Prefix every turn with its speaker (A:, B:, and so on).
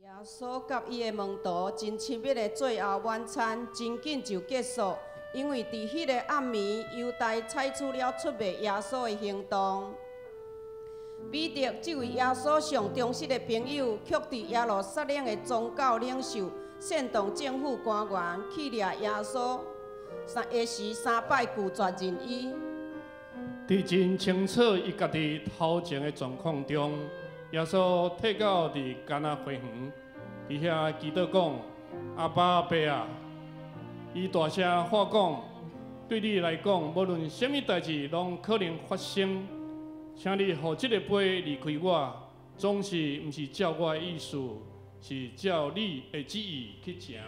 A: 耶稣甲伊的门徒真亲密的最后晚餐，真紧就结束，因为伫迄个暗暝，犹大采取了出卖耶稣的行动。彼得这位耶稣上忠实的朋友，却伫耶路撒冷的宗教领袖煽动政府官员去掠耶稣，下时3摆拒绝认伊。
B: 伫真清楚伊家己头前的状况中。 耶稣退到伫迦纳花园，伫遐祈祷讲：“阿爸阿爸啊！”伊大声喊讲：“对你来讲，无论什么代志拢可能发生，请你互即个杯离开我，总是毋是照我的意思，是照你的旨意去行。”